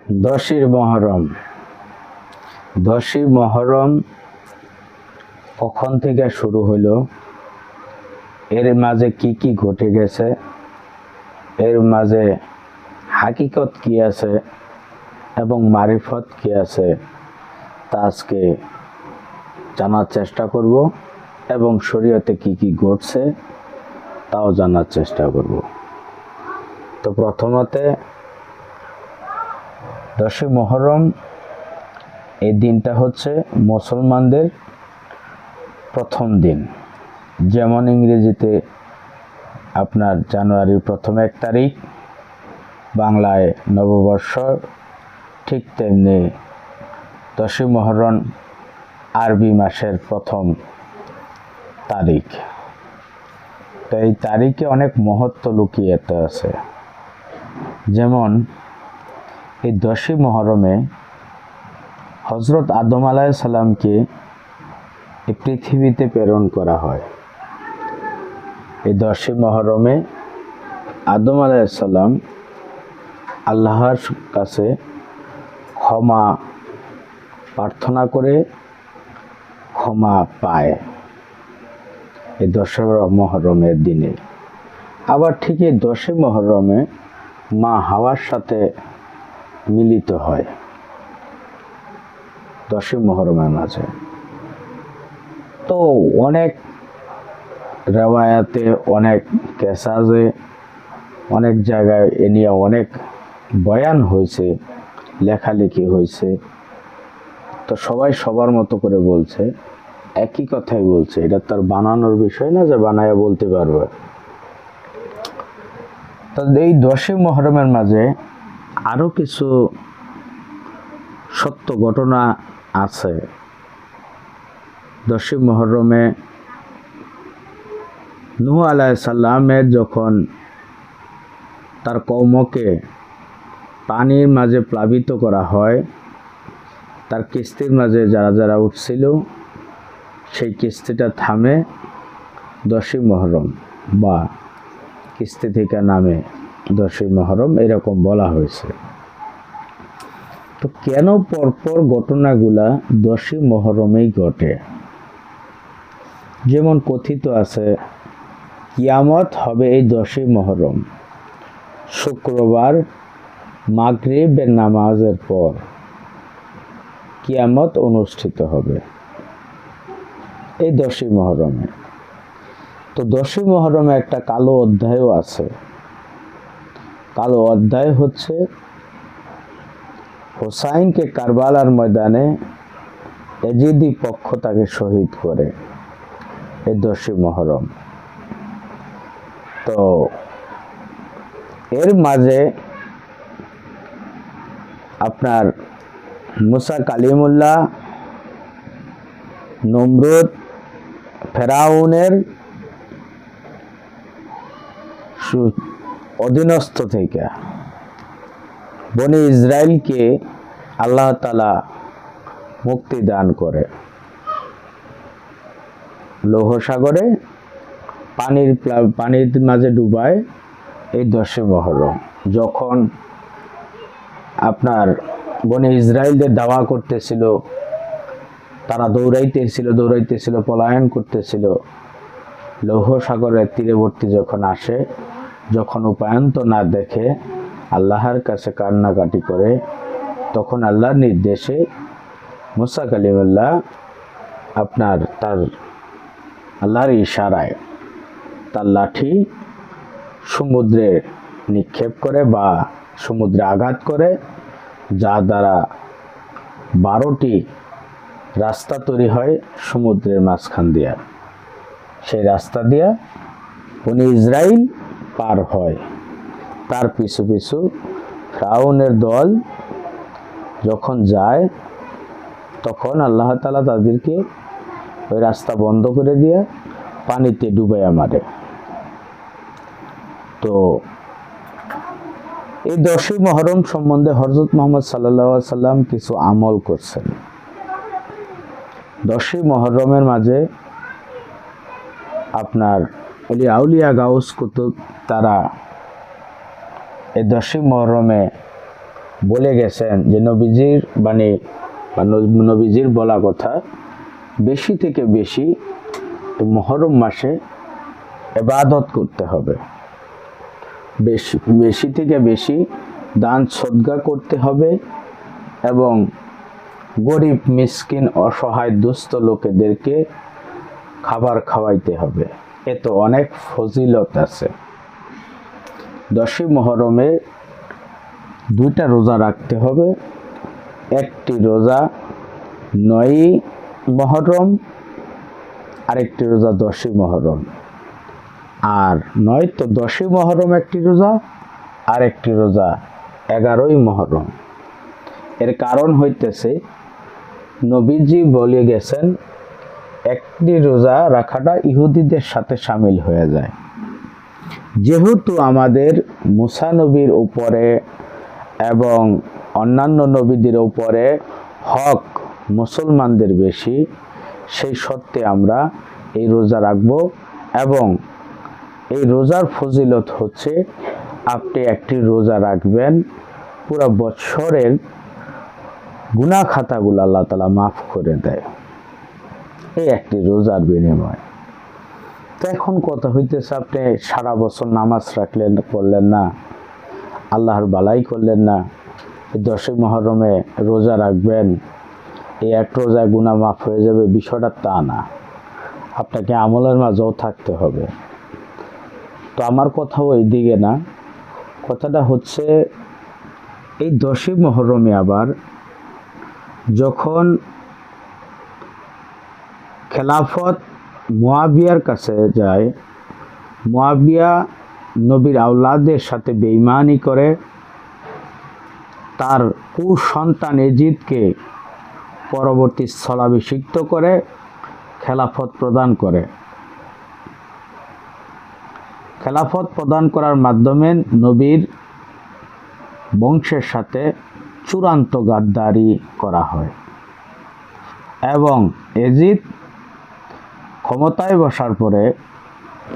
দশই মহরম। দশই মহরম কখন থেকে শুরু হলো, এর মাঝে কি কি ঘটে গেছে, এর মাঝে হাকিকত কি আছে এবং মারিফত কি আছে তা আজকে জানার চেষ্টা করব এবং শরীয়তে কি কি ঘটছে তাও জানার চেষ্টা করব। তো প্রথমতে দশই মহরম এই দিনটা হচ্ছে মুসলমানদের প্রথম দিন। যেমন ইংরেজিতে আপনার জানুয়ারির প্রথম 1 তারিখ, বাংলায় নববর্ষ, ঠিক তেমনি দশই মহরম আরবি মাসের প্রথম তারিখ। তো এই তারিখে অনেক মহত্ব লুকিয়ে আছে। যেমন এই দশই মহরমে হজরত আদম আলাইহিস সালামকে এই পৃথিবীতে প্রেরণ করা হয়। এই দশই মহরমে আদম আলাইহিস সালাম আল্লাহর কাছে ক্ষমা প্রার্থনা করে ক্ষমা পায় এই দশই মহরমের দিনে। আবার ঠিক এই দশই মহরমে মা হাওয়ার সাথে মিলিত হয় দশই মহরমের মাঝে। তো অনেক রেওয়ায়াতে, অনেক কেসাজে, অনেক জায়গায় এ নিয়ে অনেক বয়ান হয়েছে, লেখালেখি হয়েছে। তো সবাই সবার মতো করে বলছে, একই কথাই বলছে। এটা তার বানানোর বিষয় না যে বানায়া বলতে পারবে। তো এই দশই মহরমের মাঝে আরো কিছু সত্য ঘটনা আছে। দশই মহরমে নূহ আলাইহিস সালামের যখন তার কওমকে পানির মাঝে প্লাবিত করা হয়, তার কিস্তির মাঝে যারা যারা উঠছিল সেই কিস্তিটা থামে দশই মহরম, বা কিস্তি থেকে নামে দশই মহরম, এরকম বলা হয়েছে। তো কেন পরপর ঘটনাগুলা দশই মহরমেই ঘটে? যেমন কথিত আছে কিয়ামত হবে এই দশই মহরম, শুক্রবার মাগরিবের নামাজের পর কিয়ামত অনুষ্ঠিত হবে এই দশই মহরমে। তো দশই মহরমে একটা কালো অধ্যায়ও আছে। কালো অধ্যায় হচ্ছে হোসাইনকে কারবালার ময়দানে এজিদি পক্ষ তাকে শহীদ করে এই দশই মহরম। তো এর মাঝে আপনার মুসা কালিমুল্লাহ, নমরুদ, ফেরাউনের অধীনস্থ থেকে বনি ইসরায়েলকে আল্লাহ তাআলা মুক্তি দান করে লৌহ সাগরে পানির মাঝে ডুবায় এই দশই মহরম। যখন আপনার বনি ইসরায়েলদের দাওয়া করতেছিল, তারা দৌড়াইতেছিল, পলায়ন করতেছিল, লৌহ সাগরের তীরবর্তী যখন আসে, যখন উপায়ন্ত না দেখে আল্লাহর কাছে কান্নাকাটি করে, তখন আল্লাহর নির্দেশে মুসা কালিমুল্লাহ আপনার তার আল্লাহর ইশারায় তার লাঠি সমুদ্রে নিক্ষেপ করে বা সমুদ্রে আঘাত করে, যা দ্বারা 12টি রাস্তা তৈরি হয় সমুদ্রের মাঝখান দিয়া। সেই রাস্তা দিয়া বনি ইসরাইল পার হয়। তার পিছু পিছু ফিরআউনের দল যখন যায়, তখন আল্লাহ তাআলা তাদেরকে ওই রাস্তা বন্ধ করে দিয়ে পানিতে ডুবাইয়া মারে। তো এই দশই মহরম সম্বন্ধে হযরত মুহাম্মদ সাল্লাল্লাহু আলাইহি সাল্লাম কিছু আমল করছেন। দশই মহরমের মাঝে আপনার আউলিয়া গাউস কুতুব তারা এই দশই মহরমে বলে গেছেন যে নবীজির বাণী বা নবীজির বলা কথা, বেশি থেকে বেশি মুহররম মাসে ইবাদত করতে হবে, বেশি থেকে বেশি দান সদকা করতে হবে এবং গরিব মিসকিন অসহায় দুস্থ লোকেদেরকে খাবার খাওয়াইতে হবে। এত অনেক ফজিলত আছে। 10ই মুহররমে 2টা রোজা রাখতে হবে। একটি রোজা 9ই মুহররম, আরেকটি রোজা 10ই মুহররম। আর নয়তো 10ই মুহররম একটি রোজা, আর একটি রোজা 11ই মুহররম। এর কারণ হইতেছে নবীজি বলে গেছেন একটি রোজা রাখাটা ইহুদিদের সাথে শামিল হয়ে যায়। যেহেতু আমাদের মুসা নবীর উপরে এবং অন্যান্য নবীদের উপরে হক মুসলমানদের বেশি, সেই সত্ত্বে আমরা এই রোজা রাখব। এবং এই রোজার ফজিলত হচ্ছে আপনি একটি রোজা রাখবেন, পুরো বছরের গুনাহ খাতাগুলো আল্লাহ তাআলা মাফ করে দেয়, এই একটি রোজার বিনিময়। তো এখন কথা হইতেছে আপনি সারা বছর নামাজ রাখলেন, পড়লেন না, আল্লাহর বালাই করলেন না, 10ই মুহররমে রোজা রাখবেন, এই এক রোজায় গুনাহ মাফ হয়ে যাবে, বিষয়টা তা না। আপনাকে আমলের মাঝেও থাকতে হবে। তো আমার কথাও এই দিকে না, কথাটা হচ্ছে এই 10ই মুহররমে আবার যখন খেলাফত মুয়াবিয়ার কাছে যায়, মুয়াবিয়া নবীর আওলাদের সাথে বেঈমানি করে, তার কুসন্তান এজিদকে পরবর্তী স্থলাভিষিক্ত করে খেলাফত প্রদান করে। খেলাফত প্রদান করার মাধ্যমে নবীর বংশের সাথে চূড়ান্ত গাদ্দারি করা হয় এবং এজিদ ক্ষমতায় বসার পরে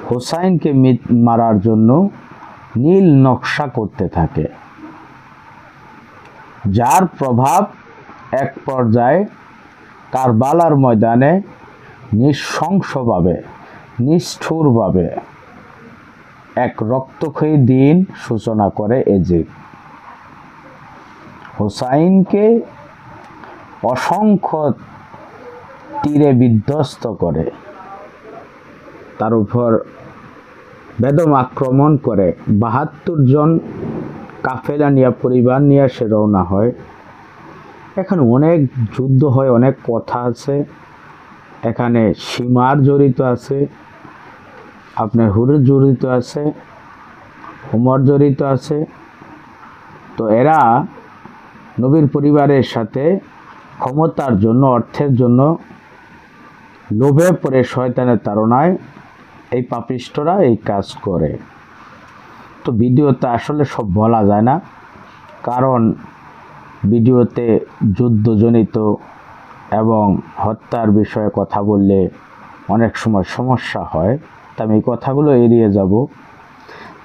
হুসাইনকে মারার জন্য নীল নকশা করতে থাকে, যার প্রভাব এক পর্যায়ে কারবালার ময়দানে নৃশংসভাবে নিষ্ঠুরভাবে এক রক্তক্ষয়ী দিন সূচনা করে এজিদ। হুসাইনকে অসংখ্য তীরে বিধ্বস্ত করে, তার উপর বেদম আক্রমণ করে। 72 জন কাফেলা নিয়ে, পরিবার নিয়ে সে রওনা হয়। এখানে অনেক যুদ্ধ হয়, অনেক কথা আছে, এখানে সীমার জড়িত আছে, আপনার হুরের জড়িত আছে, উমর জড়িত আছে। তো এরা নবীর পরিবারের সাথে ক্ষমতার জন্য, অর্থের জন্য লোভে পড়ে শয়তানের তাড়নায় এই পাপিষ্টরা এই কাজ করে। তো ভিডিওতে আসলে সব বলা যায় না, কারণ ভিডিওতে যুদ্ধজনিত এবং হত্যার বিষয়ে কথা বললে অনেক সময় সমস্যা হয়, তা আমি এই কথাগুলো এড়িয়ে যাব।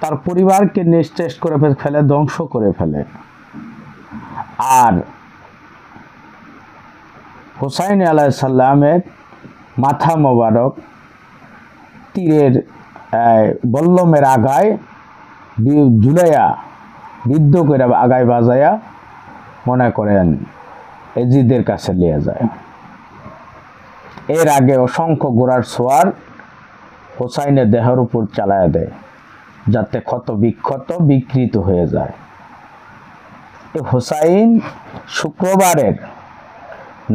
তার পরিবারকে নিঃশেষ করে ফেলে, ধ্বংস করে ফেলে। আর হুসাইন আলাইহিস সালামের মাথা মোবারক তীরের বল্লমের আগায় ঝুলাইয়া বিদ্ধ করে আগায় বাজাইয়া মনে করেন এজিদের কাছে নিয়ে যায়। এর আগে অসংখ্য ঘোড়ার সোয়ার হুসাইনের দেহের উপর চালায়া দেয়, যাতে ক্ষত বিক্ষত বিকৃত হয়ে যায়। এই হুসাইন শুক্রবারের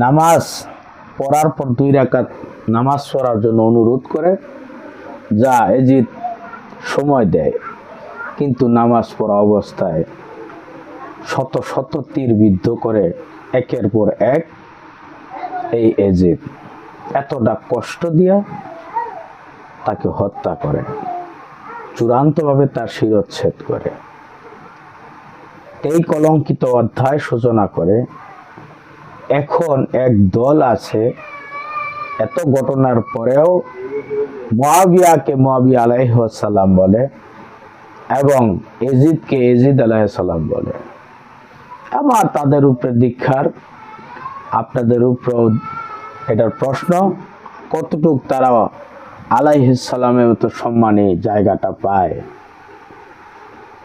নামাজ পড়ার পর 2 রাকাত নামাজ পড়ার জন্য অনুরোধ করে, যা এজিদ সময় দেয়, কিন্তু নামাজ পড়া অবস্থায় শত শত তীর বিদ্ধ করে একের পর এক এই এজিদ এতটা কষ্ট দিয়া তাকে হত্যা করে, চূড়ান্তভাবে তার শিরচ্ছেদ করে। এই কলঙ্কিত অধ্যায় সূচনা করে। এখন এক দল আছে, এত ঘটনার পরেও মুয়াবিয়াকে মুয়াবিয়া আলাইহিস সালাম বলে এবং এজিদকে এজিদ আলাইহিস সালাম বলে। আবার তাদের উপরে দীক্ষার, আপনাদের উপরেও এটার প্রশ্ন, কতটুক তারা আলাইহিস সালামের মতো সম্মানী জায়গাটা পায়।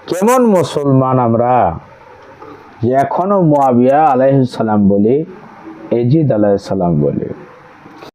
কেমন মুসলমান আমরা যে এখনো মুয়াবিয়া আলাইহিস সালাম বলি, এজিদ আলাইহিস সালাম বলি।